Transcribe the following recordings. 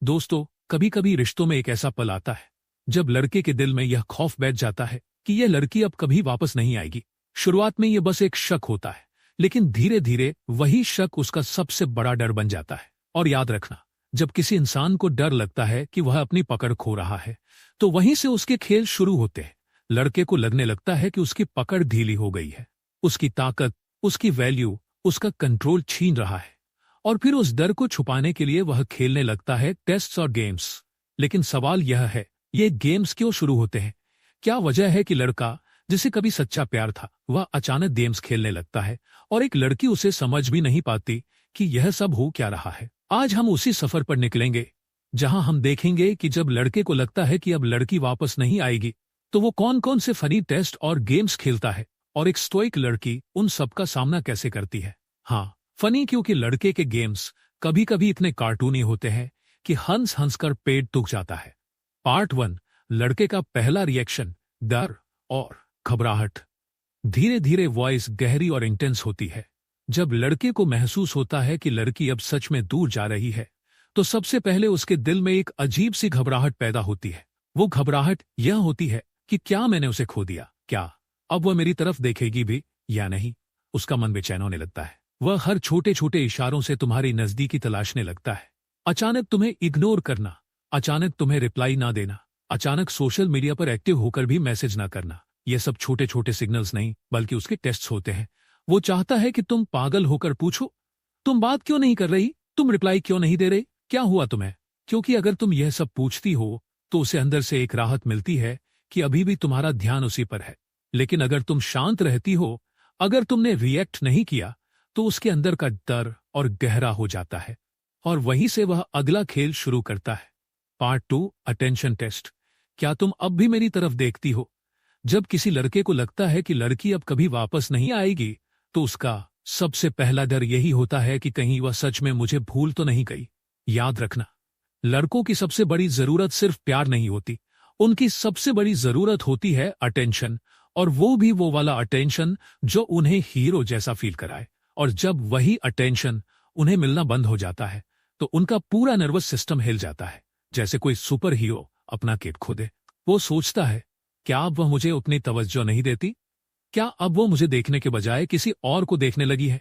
दोस्तों, कभी कभी रिश्तों में एक ऐसा पल आता है जब लड़के के दिल में यह खौफ बैठ जाता है कि यह लड़की अब कभी वापस नहीं आएगी। शुरुआत में यह बस एक शक होता है, लेकिन धीरे धीरे वही शक उसका सबसे बड़ा डर बन जाता है। और याद रखना, जब किसी इंसान को डर लगता है कि वह अपनी पकड़ खो रहा है, तो वहीं से उसके खेल शुरू होते हैं। लड़के को लगने लगता है कि उसकी पकड़ ढीली हो गई है, उसकी ताकत, उसकी वैल्यू, उसका कंट्रोल छीन रहा है। और फिर उस डर को छुपाने के लिए वह खेलने लगता है टेस्ट्स और गेम्स। लेकिन सवाल यह है, ये गेम्स क्यों शुरू होते हैं? क्या वजह है कि लड़का, जिसे कभी सच्चा प्यार था, वह अचानक गेम्स खेलने लगता है और एक लड़की उसे समझ भी नहीं पाती कि यह सब हो क्या रहा है? आज हम उसी सफर पर निकलेंगे जहां हम देखेंगे कि जब लड़के को लगता है कि अब लड़की वापस नहीं आएगी, तो वो कौन कौन से फनी टेस्ट और गेम्स खेलता है और एक स्टोइक लड़की उन सबका सामना कैसे करती है। हाँ, फनी क्योंकि लड़के के गेम्स कभी कभी इतने कार्टूनी होते हैं कि हंस हंस कर पेट दुख जाता है। पार्ट 1, लड़के का पहला रिएक्शन, डर और घबराहट। धीरे धीरे वॉइस गहरी और इंटेंस होती है। जब लड़के को महसूस होता है कि लड़की अब सच में दूर जा रही है, तो सबसे पहले उसके दिल में एक अजीब सी घबराहट पैदा होती है। वो घबराहट यह होती है कि क्या मैंने उसे खो दिया? क्या अब वह मेरी तरफ देखेगी भी या नहीं? उसका मन बेचैन होने लगता है। वह हर छोटे छोटे इशारों से तुम्हारी नजदीकी तलाशने लगता है। अचानक तुम्हें इग्नोर करना, अचानक तुम्हें रिप्लाई ना देना, अचानक सोशल मीडिया पर एक्टिव होकर भी मैसेज ना करना। ये सब छोटे छोटे सिग्नल्स नहीं, बल्कि उसके टेस्ट्स होते हैं। वो चाहता है कि तुम पागल होकर पूछो, तुम बात क्यों नहीं कर रही, तुम रिप्लाई क्यों नहीं दे रहे, क्या हुआ तुम्हें? क्योंकि अगर तुम यह सब पूछती हो, तो उसे अंदर से एक राहत मिलती है कि अभी भी तुम्हारा ध्यान उसी पर है। लेकिन अगर तुम शांत रहती हो, अगर तुमने रिएक्ट नहीं किया, तो उसके अंदर का डर और गहरा हो जाता है और वहीं से वह अगला खेल शुरू करता है। Part 2, attention test. क्या तुम अब भी मेरी तरफ देखती हो? जब किसी लड़के को लगता है कि लड़की अब कभी वापस नहीं आएगी, तो उसका सबसे पहला डर यही होता है कि कहीं वह सच में मुझे भूल तो नहीं गई। याद रखना, लड़कों की सबसे बड़ी जरूरत सिर्फ प्यार नहीं होती, उनकी सबसे बड़ी जरूरत होती है अटेंशन। और वो भी वो वाला अटेंशन जो उन्हें हीरो जैसा फील कराए। और जब वही अटेंशन उन्हें मिलना बंद हो जाता है, तो उनका पूरा नर्वस सिस्टम हिल जाता है, जैसे कोई सुपर हीरो अपना केप खो दे। वो सोचता है, क्या अब वह मुझे उतनी तवज्जो नहीं देती? क्या अब वो मुझे देखने के बजाय किसी और को देखने लगी है?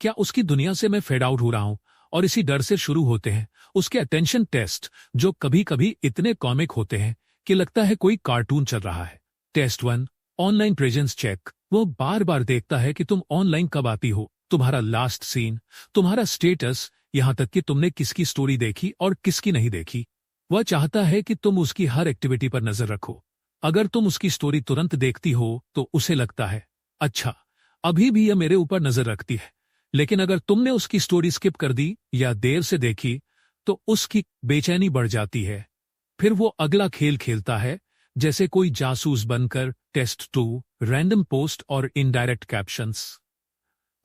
क्या उसकी दुनिया से मैं फेड आउट हो रहा हूं? और इसी डर से शुरू होते हैं उसके अटेंशन टेस्ट, जो कभी कभी इतने कॉमिक होते हैं कि लगता है कोई कार्टून चल रहा है। Test 1, online presence check. वो बार बार देखता है कि तुम ऑनलाइन कब आती हो, तुम्हारा लास्ट सीन, तुम्हारा स्टेटस, यहां तक कि तुमने किसकी स्टोरी देखी और किसकी नहीं देखी। वह चाहता है कि तुम उसकी हर एक्टिविटी पर नजर रखो। अगर तुम उसकी स्टोरी तुरंत देखती हो, तो उसे लगता है, अच्छा, अभी भी यह मेरे ऊपर नजर रखती है। लेकिन अगर तुमने उसकी स्टोरी स्किप कर दी या देर से देखी, तो उसकी बेचैनी बढ़ जाती है। फिर वो अगला खेल खेलता है, जैसे कोई जासूस बनकर। टेस्ट 2, रैंडम पोस्ट और इनडायरेक्ट कैप्शंस।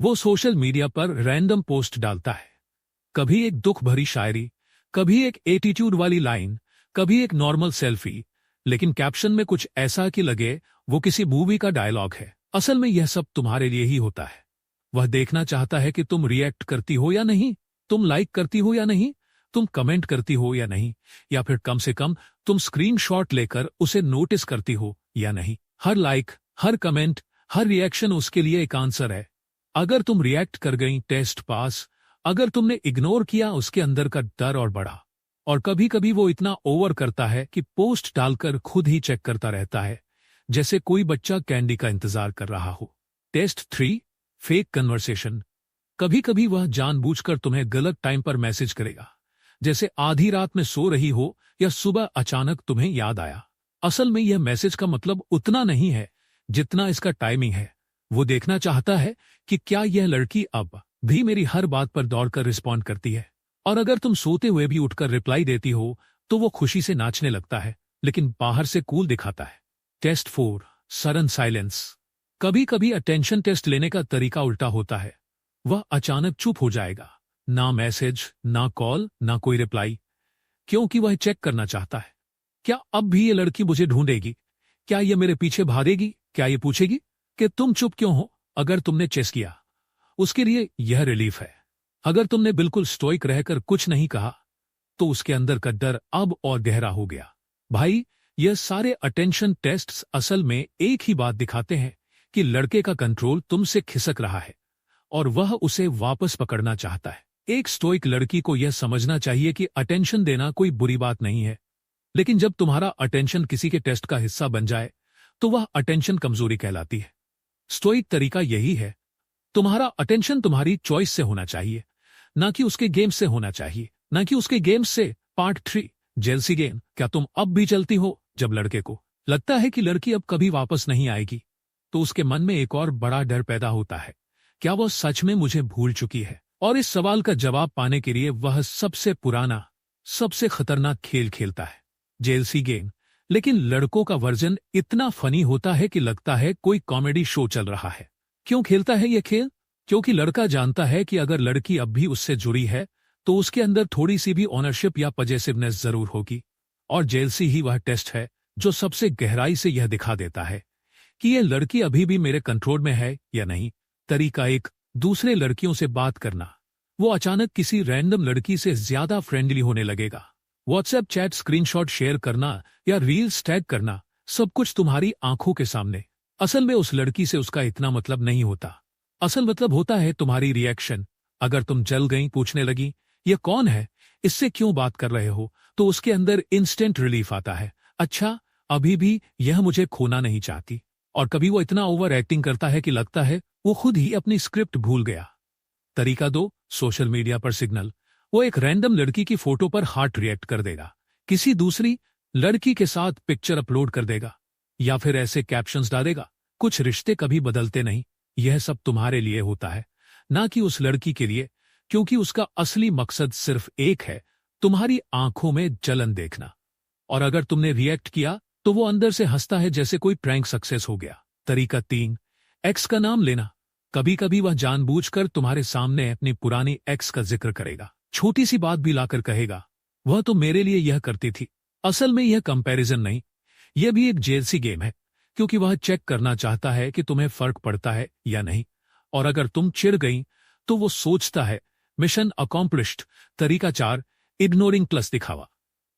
वो सोशल मीडिया पर रैंडम पोस्ट डालता है, कभी एक दुख भरी शायरी, कभी एक एटीट्यूड वाली लाइन, कभी एक नॉर्मल सेल्फी, लेकिन कैप्शन में कुछ ऐसा कि लगे वो किसी मूवी का डायलॉग है। असल में यह सब तुम्हारे लिए ही होता है। वह देखना चाहता है कि तुम रिएक्ट करती हो या नहीं, तुम लाइक करती हो या नहीं, तुम कमेंट करती हो या नहीं, या फिर कम से कम तुम स्क्रीनशॉट लेकर उसे नोटिस करती हो या नहीं। हर लाइक, हर कमेंट, हर रिएक्शन उसके लिए एक आंसर है। अगर तुम रिएक्ट कर गई, टेस्ट पास। अगर तुमने इग्नोर किया, उसके अंदर का डर और बढ़ा। और कभी कभी वो इतना ओवर करता है कि पोस्ट डालकर खुद ही चेक करता रहता है, जैसे कोई बच्चा कैंडी का इंतजार कर रहा हो। Test 3, fake conversation. कभी कभी वह जानबूझकर तुम्हें गलत टाइम पर मैसेज करेगा, जैसे आधी रात में सो रही हो या सुबह अचानक तुम्हें याद आया। असल में यह मैसेज का मतलब उतना नहीं है जितना इसका टाइमिंग है। वो देखना चाहता है कि क्या यह लड़की अब भी मेरी हर बात पर दौड़कर रिस्पॉन्ड करती है। और अगर तुम सोते हुए भी उठकर रिप्लाई देती हो, तो वो खुशी से नाचने लगता है, लेकिन बाहर से कूल दिखाता है। Test 4, sudden silence. कभी कभी अटेंशन टेस्ट लेने का तरीका उल्टा होता है। वह अचानक चुप हो जाएगा, ना मैसेज, ना कॉल, ना कोई रिप्लाई, क्योंकि वह चेक करना चाहता है, क्या अब भी ये लड़की मुझे ढूंढेगी? क्या ये मेरे पीछे भागेगी? क्या ये पूछेगी कि तुम चुप क्यों हो? अगर तुमने चेस किया, उसके लिए यह रिलीफ है। अगर तुमने बिल्कुल स्टोइक रहकर कुछ नहीं कहा, तो उसके अंदर का डर अब और गहरा हो गया। भाई, यह सारे अटेंशन टेस्ट्स असल में एक ही बात दिखाते हैं कि लड़के का कंट्रोल तुमसे खिसक रहा है और वह उसे वापस पकड़ना चाहता है। एक स्टोइक लड़की को यह समझना चाहिए कि अटेंशन देना कोई बुरी बात नहीं है, लेकिन जब तुम्हारा अटेंशन किसी के टेस्ट का हिस्सा बन जाए तो वह अटेंशन कमजोरी कहलाती है। स्टोइक तरीका यही है, तुम्हारा अटेंशन तुम्हारी चॉइस से होना चाहिए, ना कि उसके गेम से होना चाहिए, ना कि उसके गेम से। Part 3, jealousy game. क्या तुम अब भी चलती हो जब लड़के को लगता है कि लड़की अब कभी वापस नहीं आएगी? तो उसके मन में एक और बड़ा डर पैदा होता है, क्या वह सच में मुझे भूल चुकी है? और इस सवाल का जवाब पाने के लिए वह सबसे पुराना, सबसे खतरनाक खेल खेलता है, जेलसी गेम। लेकिन लड़कों का वर्जन इतना फनी होता है कि लगता है कोई कॉमेडी शो चल रहा है। क्यों खेलता है यह खेल? क्योंकि लड़का जानता है कि अगर लड़की अब भी उससे जुड़ी है तो उसके अंदर थोड़ी सी भी ऑनरशिप या पजेसिवनेस जरूर होगी। और जेलसी ही वह टेस्ट है जो सबसे गहराई से यह दिखा देता है कि यह लड़की अभी भी मेरे कंट्रोल में है या नहीं। तरीका 1, दूसरे लड़कियों से बात करना। वो अचानक किसी रैंडम लड़की से ज्यादा फ्रेंडली होने लगेगा। व्हाट्सएप चैट, स्क्रीनशॉट शेयर करना या रील्स टैग करना, सब कुछ तुम्हारी आंखों के सामने। असल में उस लड़की से उसका इतना मतलब नहीं होता। असल मतलब होता है तुम्हारी रिएक्शन। अगर तुम जल गई, पूछने लगी ये कौन है, इससे क्यों बात कर रहे हो, तो उसके अंदर इंस्टेंट रिलीफ आता है। अच्छा, अभी भी यह मुझे खोना नहीं चाहती। और कभी वो इतना ओवर एक्टिंग करता है कि लगता है वो खुद ही अपनी स्क्रिप्ट भूल गया। तरीका 2, सोशल मीडिया पर सिग्नल। वो एक रैंडम लड़की की फोटो पर हार्ट रिएक्ट कर देगा, किसी दूसरी लड़की के साथ पिक्चर अपलोड कर देगा, या फिर ऐसे कैप्शंस डालेगा, कुछ रिश्ते कभी बदलते नहीं। यह सब तुम्हारे लिए होता है, ना कि उस लड़की के लिए, क्योंकि उसका असली मकसद सिर्फ एक है, तुम्हारी आंखों में जलन देखना। और अगर तुमने रिएक्ट किया तो वो अंदर से हंसता है जैसे कोई प्रैंक सक्सेस हो गया। तरीका 3, एक्स का नाम लेना। कभी कभी वह जानबूझकर तुम्हारे सामने अपनी पुरानी एक्स का जिक्र करेगा, छोटी सी बात भी लाकर कहेगा, वह तो मेरे लिए यह करती थी। असल में यह कंपैरिजन नहीं, यह भी एक जेलसी गेम है, क्योंकि वह चेक करना चाहता है कि तुम्हें फर्क पड़ता है या नहीं। और अगर तुम चिढ़ गई तो वो सोचता है मिशन अकॉम्प्लिश्ड। तरीका 4, इग्नोरिंग प्लस दिखावा।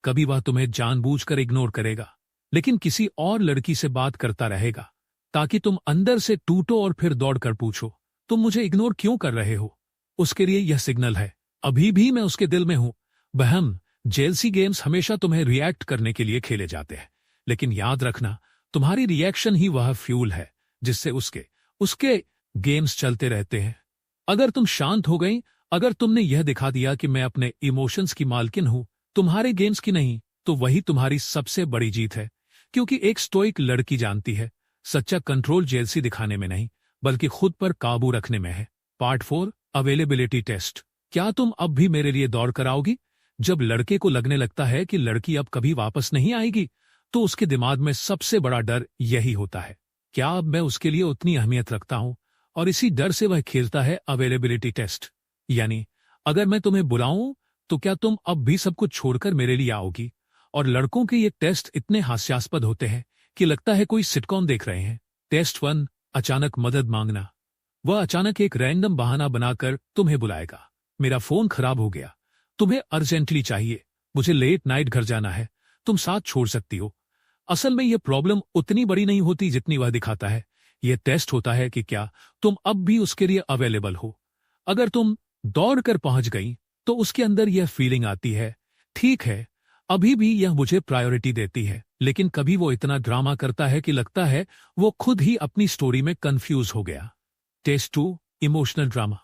कभी वह तुम्हें जानबूझकर इग्नोर करेगा, लेकिन किसी और लड़की से बात करता रहेगा ताकि तुम अंदर से टूटो और फिर दौड़कर पूछो, तुम मुझे इग्नोर क्यों कर रहे हो? उसके लिए यह सिग्नल है, अभी भी मैं उसके दिल में हूं। बहम, जेलसी गेम्स हमेशा तुम्हें रिएक्ट करने के लिए खेले जाते हैं, लेकिन याद रखना, तुम्हारी रिएक्शन ही वह फ्यूल है जिससे उसके गेम्स चलते रहते हैं। अगर तुम शांत हो गई, अगर तुमने यह दिखा दिया कि मैं अपने इमोशंस की मालकिन हूं, तुम्हारे गेम्स की नहीं, तो वही तुम्हारी सबसे बड़ी जीत है। क्योंकि एक स्टोइक लड़की जानती है, सच्चा कंट्रोल जेलसी दिखाने में नहीं, बल्कि खुद पर काबू रखने में है। Part 4, availability test. क्या तुम अब भी मेरे लिए दौड़ कर आओगी? जब लड़के को लगने लगता है कि लड़की अब कभी वापस नहीं आएगी, तो उसके दिमाग में सबसे बड़ा डर यही होता है, क्या अब मैं उसके लिए उतनी अहमियत रखता हूं? और इसी डर से वह खेलता है अवेलेबिलिटी टेस्ट। यानी, अगर मैं तुम्हें बुलाऊं तो क्या तुम अब भी सब कुछ छोड़कर मेरे लिए आओगी? और लड़कों के ये टेस्ट इतने हास्यास्पद होते हैं कि लगता है कोई सिटकॉम देख रहे हैं। टेस्ट 1, अचानक मदद मांगना। वह अचानक एक रैंडम बहाना बनाकर तुम्हें बुलाएगा, मेरा फोन खराब हो गया, तुम्हें अर्जेंटली चाहिए, मुझे लेट नाइट घर जाना है, तुम साथ छोड़ सकती हो। असल में यह प्रॉब्लम उतनी बड़ी नहीं होती जितनी वह दिखाता है। यह टेस्ट होता है कि क्या तुम अब भी उसके लिए अवेलेबल हो। अगर तुम दौड़कर पहुंच गई तो उसके अंदर यह फीलिंग आती है, ठीक है, अभी भी यह मुझे प्रायोरिटी देती है। लेकिन कभी वो इतना ड्रामा करता है कि लगता है वो खुद ही अपनी स्टोरी में कंफ्यूज हो गया। Test 2, emotional drama.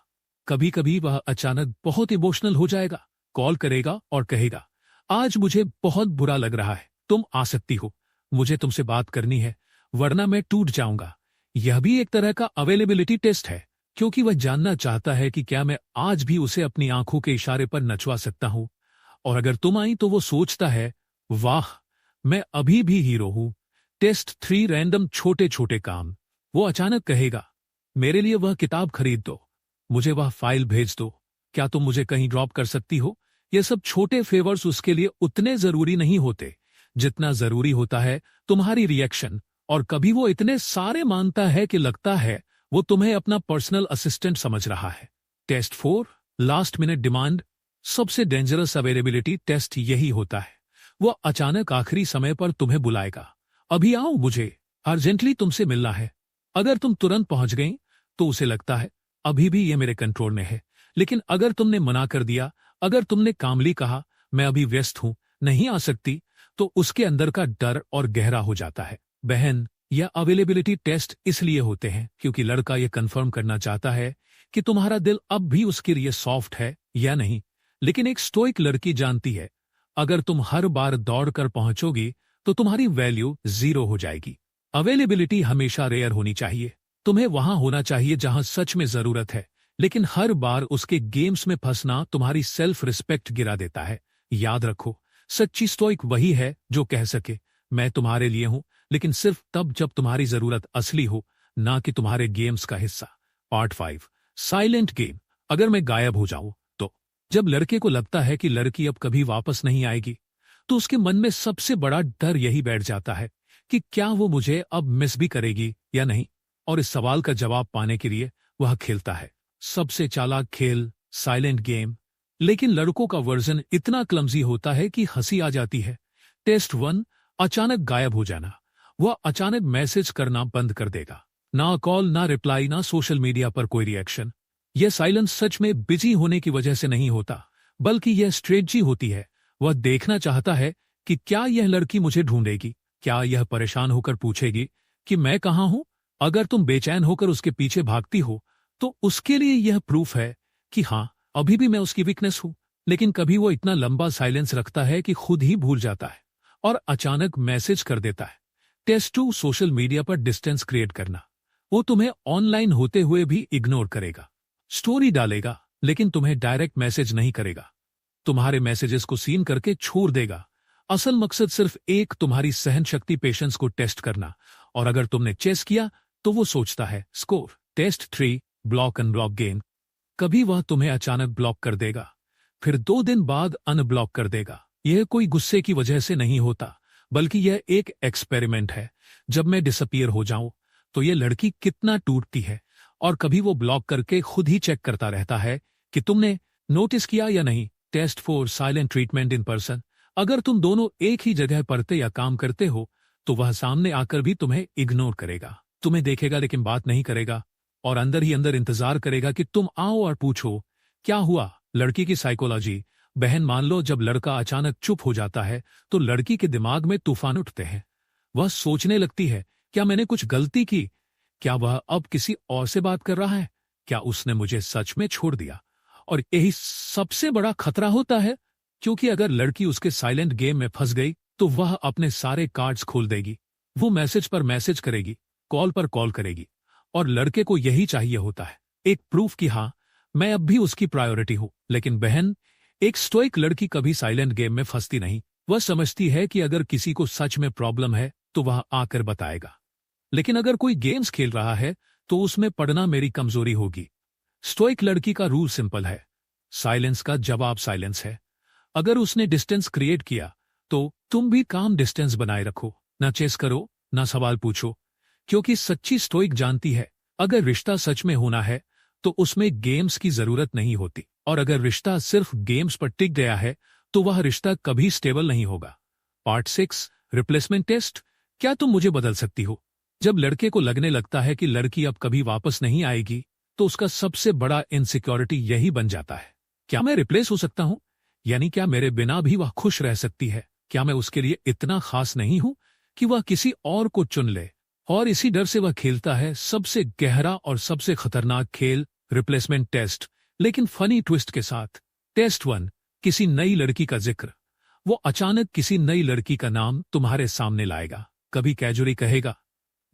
कभी कभी वह अचानक बहुत इमोशनल हो जाएगा, कॉल करेगा और कहेगा, आज मुझे बहुत बुरा लग रहा है, तुम आ सकती हो, मुझे तुमसे बात करनी है, वरना मैं टूट जाऊंगा। यह भी एक तरह का अवेलेबिलिटी टेस्ट है, क्योंकि वह जानना चाहता है कि क्या मैं आज भी उसे अपनी आंखों के इशारे पर नचवा सकता हूं। और अगर तुम आई तो वो सोचता है, वाह, मैं अभी भी हीरो हूं। टेस्ट 3, रैंडम छोटे छोटे काम। वो अचानक कहेगा, मेरे लिए वह किताब खरीद दो, मुझे वह फाइल भेज दो, क्या तुम मुझे कहीं ड्रॉप कर सकती हो? ये सब छोटे फेवर्स उसके लिए उतने जरूरी नहीं होते जितना जरूरी होता है तुम्हारी रिएक्शन। और कभी वो इतने सारे मांगता है कि लगता है वो तुम्हें अपना पर्सनल असिस्टेंट समझ रहा है। Test 4, last minute demand. सबसे डेंजरस अवेलेबिलिटी टेस्ट यही होता है। वो अचानक आखिरी समय पर तुम्हें बुलाएगा, अभी आओ, मुझे अर्जेंटली तुमसे मिलना है। अगर तुम तुरंत पहुंच गई तो उसे लगता है अभी भी ये मेरे कंट्रोल में है। लेकिन अगर तुमने मना कर दिया, अगर तुमने कामली कहा मैं अभी व्यस्त हूं, नहीं आ सकती, तो उसके अंदर का डर और गहरा हो जाता है। बहन, यह अवेलेबिलिटी टेस्ट इसलिए होते हैं क्योंकि लड़का यह कंफर्म करना चाहता है कि तुम्हारा दिल अब भी उसके लिए सॉफ्ट है या नहीं। लेकिन एक स्टोइक लड़की जानती है, अगर तुम हर बार दौड़कर पहुंचोगी तो तुम्हारी वैल्यू 0 हो जाएगी। अवेलेबिलिटी हमेशा रेयर होनी चाहिए। तुम्हें वहां होना चाहिए जहां सच में जरूरत है, लेकिन हर बार उसके गेम्स में फंसना तुम्हारी सेल्फ रिस्पेक्ट गिरा देता है। याद रखो, सच्ची स्टोइक वही है जो कह सके मैं तुम्हारे लिए हूं, लेकिन सिर्फ तब जब तुम्हारी जरूरत असली हो, ना कि तुम्हारे गेम्स का हिस्सा। Part 5, silent game. अगर मैं गायब हो जाऊं तो? जब लड़के को लगता है कि लड़की अब कभी वापस नहीं आएगी, तो उसके मन में सबसे बड़ा डर यही बैठ जाता है कि क्या वो मुझे अब मिस भी करेगी या नहीं। और इस सवाल का जवाब पाने के लिए वह खेलता है सबसे चालाक खेल, साइलेंट गेम। लेकिन लड़कों का वर्जन इतना क्लमजी होता है कि हंसी आ जाती है। टेस्ट 1, अचानक गायब हो जाना। वह अचानक मैसेज करना बंद कर देगा, ना कॉल, ना रिप्लाई, ना सोशल मीडिया पर कोई रिएक्शन। यह साइलेंस सच में बिजी होने की वजह से नहीं होता, बल्कि यह स्ट्रेटजी होती है। वह देखना चाहता है कि क्या यह लड़की मुझे ढूंढेगी, क्या यह परेशान होकर पूछेगी कि मैं कहाँ हूं। अगर तुम बेचैन होकर उसके पीछे भागती हो तो उसके लिए यह प्रूफ है कि हाँ, अभी भी मैं उसकी वीकनेस हूं। लेकिन कभी वो इतना लंबा साइलेंस रखता है कि खुद ही भूल जाता है और अचानक मैसेज कर देता है। टेस्ट 2, सोशल मीडिया पर डिस्टेंस क्रिएट करना। वो तुम्हें ऑनलाइन होते हुए भी इग्नोर करेगा, स्टोरी डालेगा लेकिन तुम्हें डायरेक्ट मैसेज नहीं करेगा, तुम्हारे मैसेजेस को सीन करके छोड़ देगा। असल मकसद सिर्फ एक, तुम्हारी सहन शक्ति, पेशेंस को टेस्ट करना। और अगर तुमने चेस किया तो वो सोचता है score. Test 3, block unblock game. कभी वह तुम्हें अचानक ब्लॉक कर देगा, फिर 2 दिन बाद अनब्लॉक कर देगा। यह कोई गुस्से की वजह से नहीं होता, बल्कि यह एक एक्सपेरिमेंट है। जब मैं डिसअपीयर हो जाऊं तो यह लड़की कितना टूटती है। और कभी वो ब्लॉक करके खुद ही चेक करता रहता है कि तुमने नोटिस किया या नहीं। Test 4, silent treatment in person. अगर तुम दोनों एक ही जगह पढ़ते या काम करते हो तो वह सामने आकर भी तुम्हें इग्नोर करेगा, तुम्हें देखेगा लेकिन बात नहीं करेगा, और अंदर ही अंदर इंतजार करेगा कि तुम आओ और पूछो क्या हुआ। लड़की की साइकोलॉजी। बहन, मान लो जब लड़का अचानक चुप हो जाता है तो लड़की के दिमाग में तूफान उठते हैं। वह सोचने लगती है, क्या मैंने कुछ गलती की? क्या वह अब किसी और से बात कर रहा है? क्या उसने मुझे सच में छोड़ दिया? और यही सबसे बड़ा खतरा होता है, क्योंकि अगर लड़की उसके साइलेंट गेम में फंस गई तो वह अपने सारे कार्ड्स खोल देगी। वो मैसेज पर मैसेज करेगी, कॉल पर कॉल करेगी, और लड़के को यही चाहिए होता है, एक प्रूफ कि हाँ, मैं अब भी उसकी प्रायोरिटी हूं। लेकिन बहन, एक स्टोइक लड़की कभी साइलेंट गेम में फंसती नहीं। वह समझती है कि अगर किसी को सच में प्रॉब्लम है तो वह आकर बताएगा। लेकिन अगर कोई गेम्स खेल रहा है तो उसमें पढ़ना मेरी कमजोरी होगी। स्टोइक लड़की का रूल सिंपल है, साइलेंस का जवाब साइलेंस है। अगर उसने डिस्टेंस क्रिएट किया तो तुम भी काम डिस्टेंस बनाए रखो, ना चेस करो, ना सवाल पूछो। क्योंकि सच्ची स्टोइक जानती है, अगर रिश्ता सच में होना है तो उसमें गेम्स की जरूरत नहीं होती, और अगर रिश्ता सिर्फ गेम्स पर टिक गया है तो वह रिश्ता कभी स्टेबल नहीं होगा। Part 6, replacement test. क्या तुम मुझे बदल सकती हो? जब लड़के को लगने लगता है कि लड़की अब कभी वापस नहीं आएगी तो उसका सबसे बड़ा इनसिक्योरिटी यही बन जाता है, क्या मैं रिप्लेस हो सकता हूं? यानी क्या मेरे बिना भी वह खुश रह सकती है? क्या मैं उसके लिए इतना खास नहीं हूं कि वह किसी और को चुन ले? और इसी डर से वह खेलता है सबसे गहरा और सबसे खतरनाक खेल, रिप्लेसमेंट टेस्ट, लेकिन फनी ट्विस्ट के साथ। टेस्ट 1, किसी नई लड़की का जिक्र। वो अचानक किसी नई लड़की का नाम तुम्हारे सामने लाएगा। कभी कैजुअली कहेगा,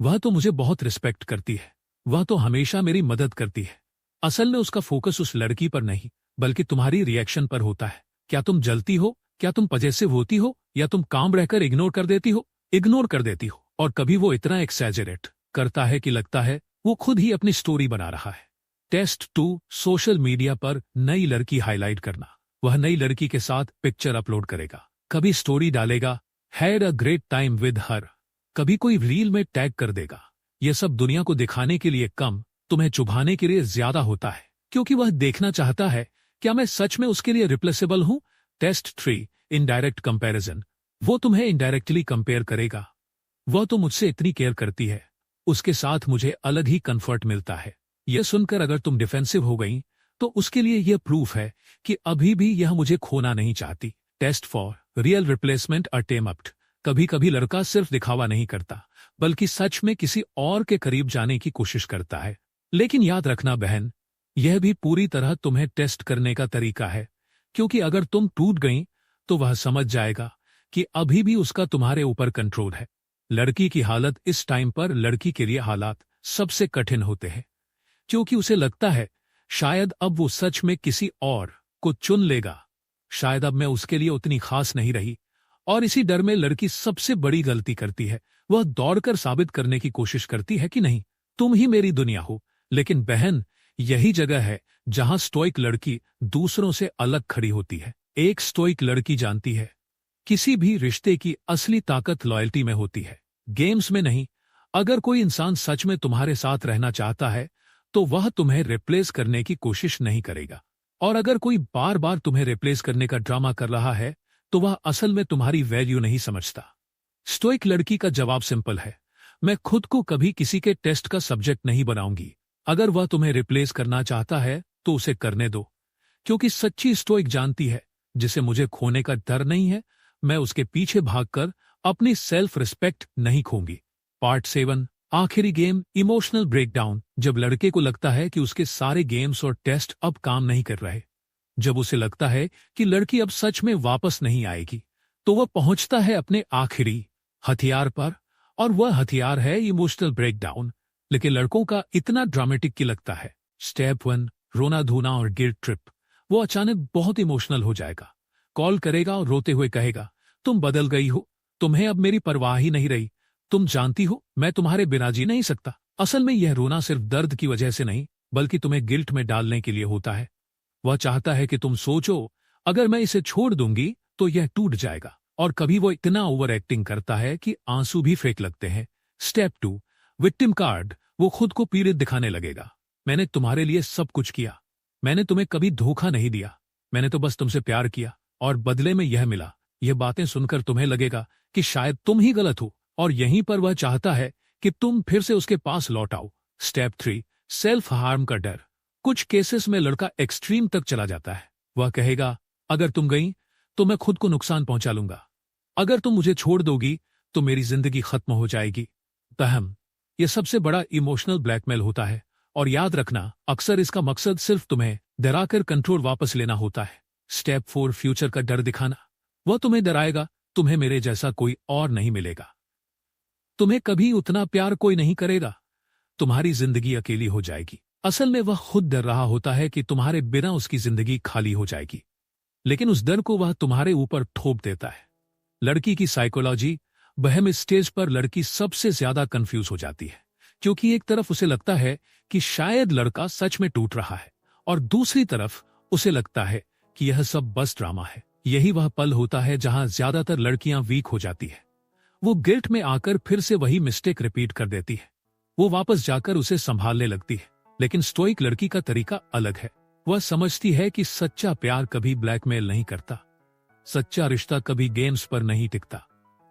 वह तो मुझे बहुत रिस्पेक्ट करती है, वह तो हमेशा मेरी मदद करती है। असल में उसका फोकस उस लड़की पर नहीं बल्कि तुम्हारी रिएक्शन पर होता है। क्या तुम जलती हो? क्या तुम पजेसिव होती हो? या तुम काम रहकर इग्नोर कर देती हो? इग्नोर कर देती हो। और कभी वो इतना एक्सैजरेट करता है कि लगता है वो खुद ही अपनी स्टोरी बना रहा है। टेस्ट 2, सोशल मीडिया पर नई लड़की हाईलाइट करना। वह नई लड़की के साथ पिक्चर अपलोड करेगा, कभी स्टोरी डालेगा, had a great time with her, कभी कोई रील में टैग कर देगा। यह सब दुनिया को दिखाने के लिए कम, तुम्हें चुभाने के लिए ज्यादा होता है, क्योंकि वह देखना चाहता है क्या मैं सच में उसके लिए रिप्लेसेबल हूं? Test 3, indirect comparison. वो तुम्हें इनडायरेक्टली कंपेयर करेगा। वह तो मुझसे इतनी केयर करती है, उसके साथ मुझे अलग ही कंफर्ट मिलता है। यह सुनकर अगर तुम डिफेंसिव हो गई तो उसके लिए यह प्रूफ है कि अभी भी यह मुझे खोना नहीं चाहती। Test 4, real replacement attempt. कभी कभी लड़का सिर्फ दिखावा नहीं करता, बल्कि सच में किसी और के करीब जाने की कोशिश करता है। लेकिन याद रखना बहन, यह भी पूरी तरह तुम्हें टेस्ट करने का तरीका है, क्योंकि अगर तुम टूट गई तो वह समझ जाएगा कि अभी भी उसका तुम्हारे ऊपर कंट्रोल है। लड़की की हालत इस टाइम पर लड़की के लिए हालात सबसे कठिन होते हैं, क्योंकि उसे लगता है शायद अब वो सच में किसी और को चुन लेगा, शायद अब मैं उसके लिए उतनी खास नहीं रही। और इसी डर में लड़की सबसे बड़ी गलती करती है, वह दौड़कर साबित करने की कोशिश करती है कि नहीं, तुम ही मेरी दुनिया हो। लेकिन बहन, यही जगह है जहां स्टोइक लड़की दूसरों से अलग खड़ी होती है। एक स्टोइक लड़की जानती है किसी भी रिश्ते की असली ताकत लॉयल्टी में होती है, गेम्स में नहीं। अगर कोई इंसान सच में तुम्हारे साथ रहना चाहता है तो वह तुम्हें रिप्लेस करने की कोशिश नहीं करेगा, और अगर कोई बार बार तुम्हें रिप्लेस करने का ड्रामा कर रहा है तो वह असल में तुम्हारी वैल्यू नहीं समझता। स्टोइक लड़की का जवाब सिंपल है, मैं खुद को कभी किसी के टेस्ट का सब्जेक्ट नहीं बनाऊंगी। अगर वह तुम्हें रिप्लेस करना चाहता है तो उसे करने दो, क्योंकि सच्ची स्टोइक जानती है जिसे मुझे खोने का डर नहीं है, मैं उसके पीछे भागकर अपनी सेल्फ रिस्पेक्ट नहीं खोऊंगी। पार्ट 7, आखिरी गेम, इमोशनल ब्रेकडाउन। जब लड़के को लगता है कि उसके सारे गेम्स और टेस्ट अब काम नहीं कर रहे, जब उसे लगता है कि लड़की अब सच में वापस नहीं आएगी, तो वह पहुंचता है अपने आखिरी हथियार पर, और वह हथियार है इमोशनल ब्रेकडाउन। लेकिन लड़कों का इतना ड्रामेटिक की लगता है। स्टेप 1, रोना धोना और गिल्ट ट्रिप। वो अचानक बहुत इमोशनल हो जाएगा, कॉल करेगा और रोते हुए कहेगा, तुम बदल गई हो, तुम्हें अब मेरी परवाह ही नहीं रही, तुम जानती हो मैं तुम्हारे बिना जी नहीं सकता। असल में यह रोना सिर्फ दर्द की वजह से नहीं, बल्कि तुम्हें गिल्ट में डालने के लिए होता है। वह चाहता है कि तुम सोचो, अगर मैं इसे छोड़ दूंगी तो यह टूट जाएगा। और कभी वो इतना ओवर एक्टिंग करता है कि आंसू भी फेंक लगते हैं। Step 2, victim card. वो खुद को पीड़ित दिखाने लगेगा, मैंने तुम्हारे लिए सब कुछ किया, मैंने तुम्हें कभी धोखा नहीं दिया, मैंने तो बस तुमसे प्यार किया और बदले में यह मिला। यह बातें सुनकर तुम्हें लगेगा कि शायद तुम ही गलत हो, और यहीं पर वह चाहता है कि तुम फिर से उसके पास लौट आओ। स्टेप 3, सेल्फ हार्म का डर। कुछ केसेस में लड़का एक्सट्रीम तक चला जाता है। वह कहेगा, अगर तुम गई तो मैं खुद को नुकसान पहुंचा लूंगा, अगर तुम मुझे छोड़ दोगी तो मेरी जिंदगी खत्म हो जाएगी। तहम, यह सबसे बड़ा इमोशनल ब्लैकमेल होता है, और याद रखना, अक्सर इसका मकसद सिर्फ तुम्हें डराकर कंट्रोल वापस लेना होता है। स्टेप 4, फ्यूचर का डर दिखाना। वह तुम्हें डराएगा, तुम्हें मेरे जैसा कोई और नहीं मिलेगा, तुम्हें कभी उतना प्यार कोई नहीं करेगा, तुम्हारी जिंदगी अकेली हो जाएगी। असल में वह खुद डर रहा होता है कि तुम्हारे बिना उसकी जिंदगी खाली हो जाएगी, लेकिन उस डर को वह तुम्हारे ऊपर थोप देता है। लड़की की साइकोलॉजी, बहम स्टेज पर लड़की सबसे ज्यादा कंफ्यूज हो जाती है, क्योंकि एक तरफ उसे लगता है कि शायद लड़का सच में टूट रहा है, और दूसरी तरफ उसे लगता है कि यह सब बस ड्रामा है। यही वह पल होता है जहां ज्यादातर लड़कियां वीक हो जाती है। वो गिल्ट में आकर फिर से वही मिस्टेक रिपीट कर देती है, वो वापस जाकर उसे संभालने लगती है। लेकिन स्टोइक लड़की का तरीका अलग है। वह समझती है कि सच्चा प्यार कभी ब्लैकमेल नहीं करता, सच्चा रिश्ता कभी गेम्स पर नहीं टिकता।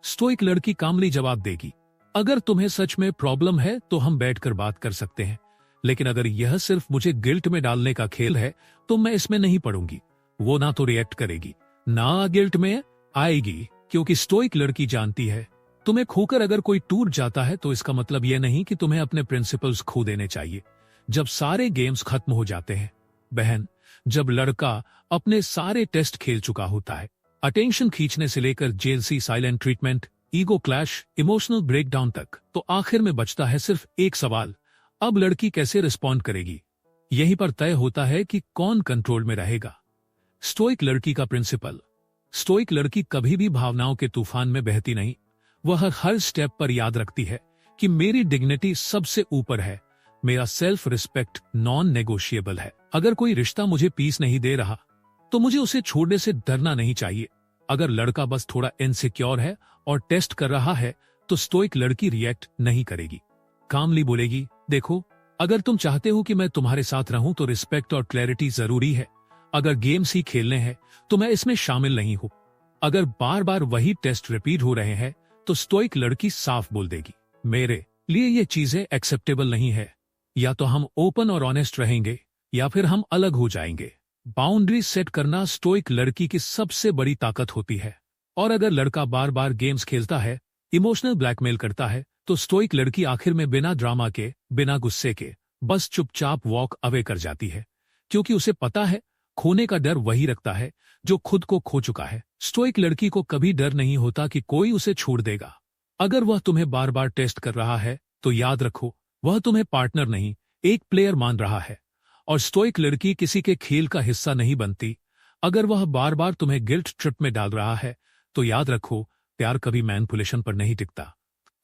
स्टोइक लड़की कामली जवाब देगी, अगर तुम्हें सच में प्रॉब्लम है तो हम बैठकर बात कर सकते हैं, लेकिन अगर यह सिर्फ मुझे गिल्ट में डालने का खेल है तो मैं इसमें नहीं पड़ूंगी। वो ना तो रिएक्ट करेगी, ना गिल्ट में आएगी, क्योंकि स्टोइक लड़की जानती है तुम्हें खोकर अगर कोई टूट जाता है तो इसका मतलब यह नहीं कि तुम्हें अपने प्रिंसिपल्स खो देने चाहिए। जब सारे गेम्स खत्म हो जाते हैं बहन, जब लड़का अपने सारे टेस्ट खेल चुका होता है, अटेंशन खींचने से लेकर jealousy, silent treatment, ego clash, emotional breakdown तक, तो आखिर में बचता है सिर्फ एक सवाल, अब लड़की कैसे रिस्पॉन्ड करेगी। यहीं पर तय होता है कि कौन कंट्रोल में रहेगा। स्टोइक लड़की का प्रिंसिपल। स्टोइक लड़की कभी भी भावनाओं के तूफान में बहती नहीं, वह हर स्टेप पर याद रखती है कि मेरी डिग्निटी सबसे ऊपर है, मेरा सेल्फ रिस्पेक्ट नॉन नेगोशिएबल है। अगर कोई रिश्ता मुझे पीस नहीं दे रहा तो मुझे उसे छोड़ने से डरना नहीं चाहिए। अगर लड़का बस थोड़ा इनसिक्योर है और टेस्ट कर रहा है तो स्टोइक लड़की रिएक्ट नहीं करेगी, कामली बोलेगी, देखो, अगर तुम चाहते हो कि मैं तुम्हारे साथ रहूं तो रिस्पेक्ट और क्लैरिटी जरूरी है। अगर गेम्स ही खेलने हैं तो मैं इसमें शामिल नहीं हूं। अगर बार बार वही टेस्ट रिपीट हो रहे हैं तो स्टोइक लड़की साफ बोल देगी, मेरे लिए ये चीजें एक्सेप्टेबल नहीं है। या तो हम ओपन और ऑनेस्ट रहेंगे या फिर हम अलग हो जाएंगे। बाउंड्री सेट करना स्टोइक लड़की की सबसे बड़ी ताकत होती है। और अगर लड़का बार बार गेम्स खेलता है, इमोशनल ब्लैकमेल करता है, तो स्टोइक लड़की आखिर में बिना ड्रामा के, बिना गुस्से के, बस चुपचाप वॉक अवे कर जाती है, क्योंकि उसे पता है खोने का डर वही रखता है जो खुद को खो चुका है। स्टोइक लड़की को कभी डर नहीं होता कि कोई उसे छोड़ देगा। अगर वह तुम्हें बार बार टेस्ट कर रहा है तो याद रखो, वह तुम्हें पार्टनर नहीं, एक प्लेयर मान रहा है। और स्टोइक लड़की किसी के खेल का हिस्सा नहीं बनती। अगर वह बार बार तुम्हें गिल्ट ट्रिप में डाल रहा है तो याद रखो, प्यार कभी मैनिपुलेशन पर नहीं टिकता।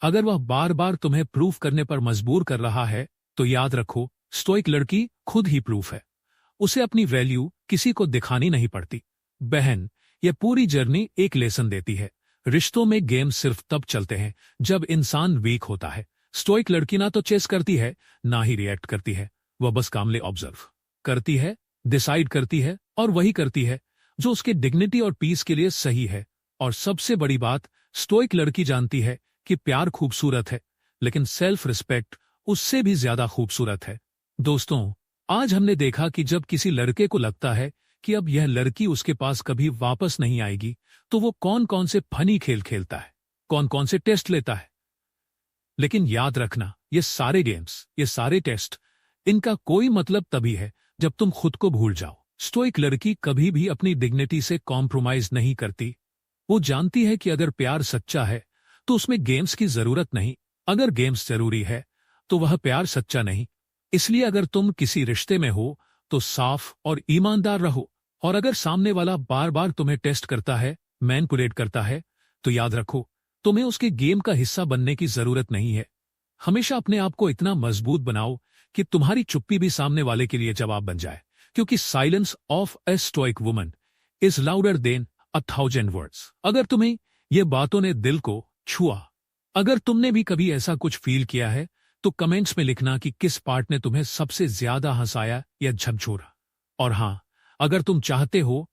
अगर वह बार बार तुम्हें प्रूफ करने पर मजबूर कर रहा है तो याद रखो, स्टोइक लड़की खुद ही प्रूफ है। उसे अपनी वैल्यू किसी को दिखानी नहीं पड़ती। बहन, यह पूरी जर्नी एक लेसन देती है। रिश्तों में गेम सिर्फ तब चलते हैं जब इंसान वीक होता है। स्टोइक लड़की ना तो चेस करती है, ना ही रिएक्ट करती है। वह बस कामले ऑब्जर्व करती है, डिसाइड करती है और वही करती है जो उसके डिग्निटी और पीस के लिए सही है। और सबसे बड़ी बात, स्टोइक लड़की जानती है कि प्यार खूबसूरत है, लेकिन सेल्फ रिस्पेक्ट उससे भी ज्यादा खूबसूरत है। दोस्तों, आज हमने देखा कि जब किसी लड़के को लगता है कि अब यह लड़की उसके पास कभी वापस नहीं आएगी, तो वो कौन कौन से फनी खेल खेलता है, कौन कौन से टेस्ट लेता है। लेकिन याद रखना, ये सारे गेम्स, ये सारे टेस्ट, इनका कोई मतलब तभी है जब तुम खुद को भूल जाओ। स्टोइक लड़की कभी भी अपनी डिग्निटी से कॉम्प्रोमाइज नहीं करती। वो जानती है कि अगर प्यार सच्चा है तो उसमें गेम्स की जरूरत नहीं। अगर गेम्स जरूरी है तो वह प्यार सच्चा नहीं। इसलिए अगर तुम किसी रिश्ते में हो तो साफ और ईमानदार रहो। और अगर सामने वाला बार बार तुम्हें टेस्ट करता है, मैनिपुलेट करता है, तो याद रखो, तुम्हें उसके गेम का हिस्सा बनने की जरूरत नहीं है। हमेशा अपने आप को इतना मजबूत बनाओ कि तुम्हारी चुप्पी भी सामने वाले के लिए जवाब बन जाए, क्योंकि silence of A stoic woman is louder than 1,000 words. अगर तुम्हें ये बातों ने दिल को छुआ, अगर तुमने भी कभी ऐसा कुछ फील किया है, तो कमेंट्स में लिखना कि किस पार्ट ने तुम्हें सबसे ज्यादा हंसाया या झकझोरा। और हाँ, अगर तुम चाहते हो